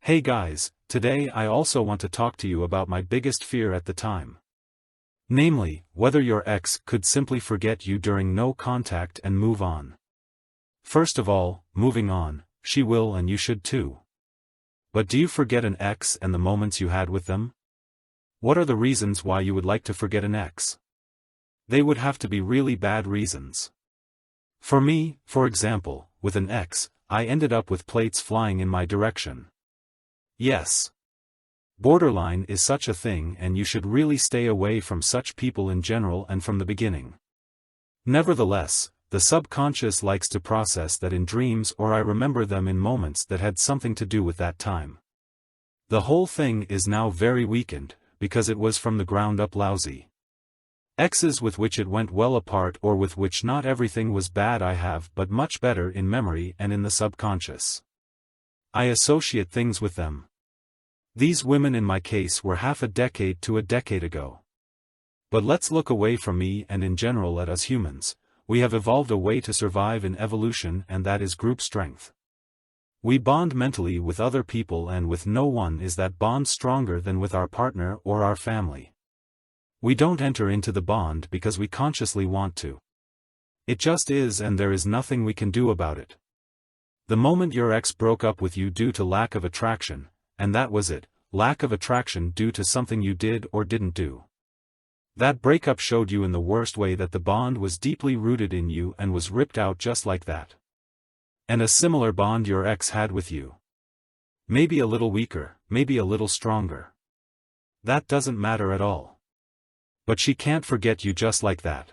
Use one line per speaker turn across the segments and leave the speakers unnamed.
Hey guys, today I also want to talk to you about my biggest fear at the time. Namely, whether your ex could simply forget you during no contact and move on. First of all, moving on, she will and you should too. But do you forget an ex and the moments you had with them? What are the reasons why you would like to forget an ex? They would have to be really bad reasons. For me, for example, with an ex, I ended up with plates flying in my direction. Yes. Borderline is such a thing and you should really stay away from such people in general and from the beginning. Nevertheless, the subconscious likes to process that in dreams or I remember them in moments that had something to do with that time. The whole thing is now very weakened, because it was from the ground up lousy. Exes with which it went well apart or with which not everything was bad I have but much better in memory and in the subconscious. I associate things with them. These women in my case were half a decade to a decade ago. But let's look away from me and in general at us humans. We have evolved a way to survive in evolution and that is group strength. We bond mentally with other people and with no one is that bond stronger than with our partner or our family. We don't enter into the bond because we consciously want to. It just is and there is nothing we can do about it. The moment your ex broke up with you due to lack of attraction, and that was it, lack of attraction due to something you did or didn't do. That breakup showed you in the worst way that the bond was deeply rooted in you and was ripped out just like that. And a similar bond your ex had with you. Maybe a little weaker, maybe a little stronger. That doesn't matter at all. But she can't forget you just like that.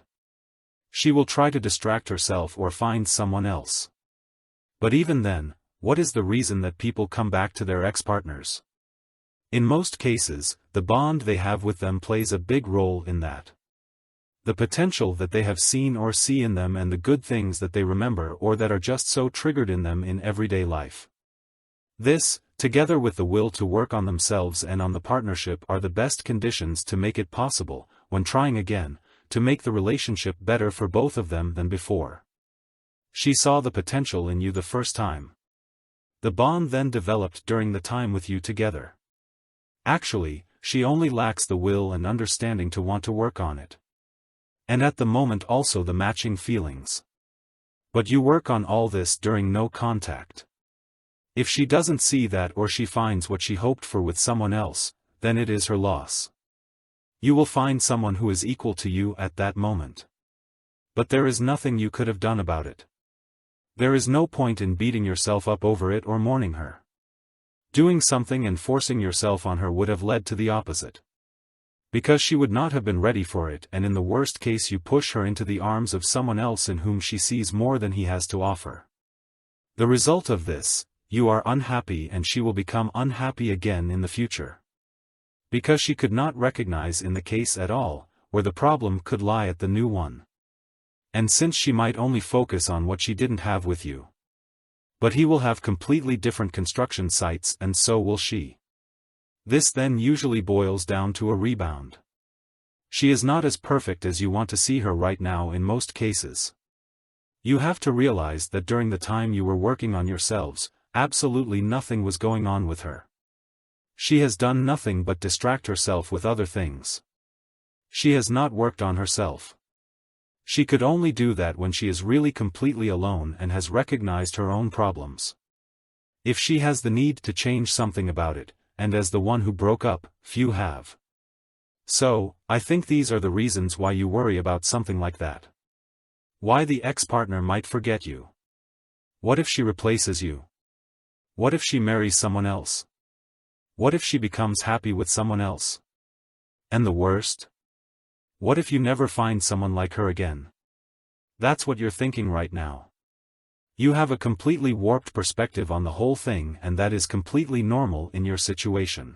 She will try to distract herself or find someone else. But even then, what is the reason that people come back to their ex-partners? In most cases, the bond they have with them plays a big role in that. The potential that they have seen or see in them and the good things that they remember or that are just so triggered in them in everyday life. This, together with the will to work on themselves and on the partnership are the best conditions to make it possible, when trying again, to make the relationship better for both of them than before. She saw the potential in you the first time. The bond then developed during the time with you together. Actually, she only lacks the will and understanding to want to work on it. And at the moment also the matching feelings. But you work on all this during no contact. If she doesn't see that or she finds what she hoped for with someone else, then it is her loss. You will find someone who is equal to you at that moment. But there is nothing you could have done about it. There is no point in beating yourself up over it or mourning her. Doing something and forcing yourself on her would have led to the opposite. Because she would not have been ready for it and in the worst case you push her into the arms of someone else in whom she sees more than he has to offer. The result of this, you are unhappy and she will become unhappy again in the future. Because she could not recognize in the case at all, where the problem could lie at the new one. And since she might only focus on what she didn't have with you. But he will have completely different construction sites and so will she. This then usually boils down to a rebound. She is not as perfect as you want to see her right now in most cases. You have to realize that during the time you were working on yourselves, absolutely nothing was going on with her. She has done nothing but distract herself with other things. She has not worked on herself. She could only do that when she is really completely alone and has recognized her own problems. If she has the need to change something about it, and as the one who broke up, few have. So, I think these are the reasons why you worry about something like that. Why the ex-partner might forget you. What if she replaces you? What if she marries someone else? What if she becomes happy with someone else? And the worst? What if you never find someone like her again? That's what you're thinking right now. You have a completely warped perspective on the whole thing and that is completely normal in your situation.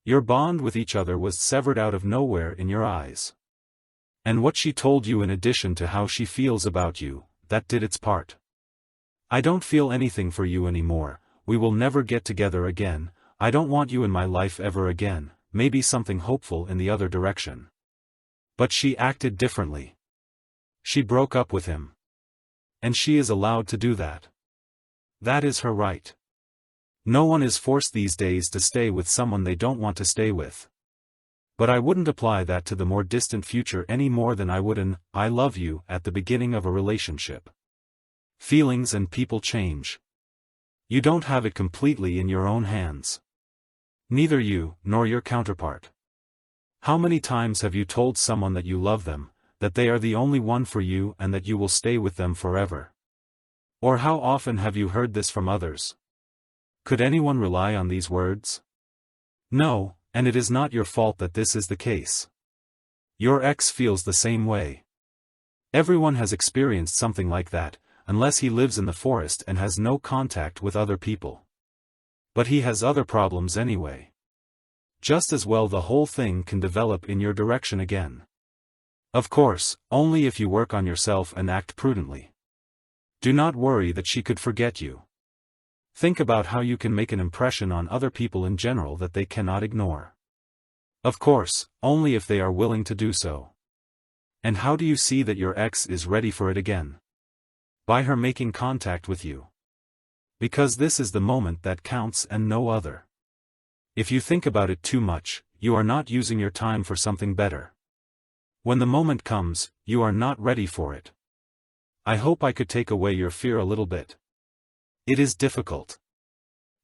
Your bond with each other was severed out of nowhere in your eyes. And what she told you in addition to how she feels about you, that did its part. I don't feel anything for you anymore, we will never get together again, I don't want you in my life ever again, maybe something hopeful in the other direction. But she acted differently. She broke up with him. And she is allowed to do that. That is her right. No one is forced these days to stay with someone they don't want to stay with. But I wouldn't apply that to the more distant future any more than I would an "I love you" at the beginning of a relationship. Feelings and people change. You don't have it completely in your own hands. Neither you, nor your counterpart. How many times have you told someone that you love them, that they are the only one for you and that you will stay with them forever? Or how often have you heard this from others? Could anyone rely on these words? No, and it is not your fault that this is the case. Your ex feels the same way. Everyone has experienced something like that, unless he lives in the forest and has no contact with other people. But he has other problems anyway. Just as well the whole thing can develop in your direction again. Of course, only if you work on yourself and act prudently. Do not worry that she could forget you. Think about how you can make an impression on other people in general that they cannot ignore. Of course, only if they are willing to do so. And how do you see that your ex is ready for it again? By her making contact with you. Because this is the moment that counts and no other. If you think about it too much, you are not using your time for something better. When the moment comes, you are not ready for it. I hope I could take away your fear a little bit. It is difficult.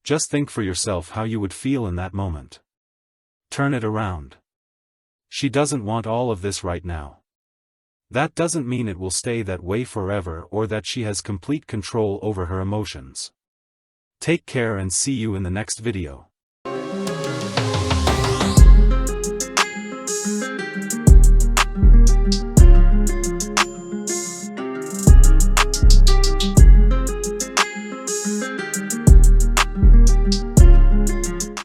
Just think for yourself how you would feel in that moment. Turn it around. She doesn't want all of this right now. That doesn't mean it will stay that way forever or that she has complete control over her emotions. Take care and see you in the next video.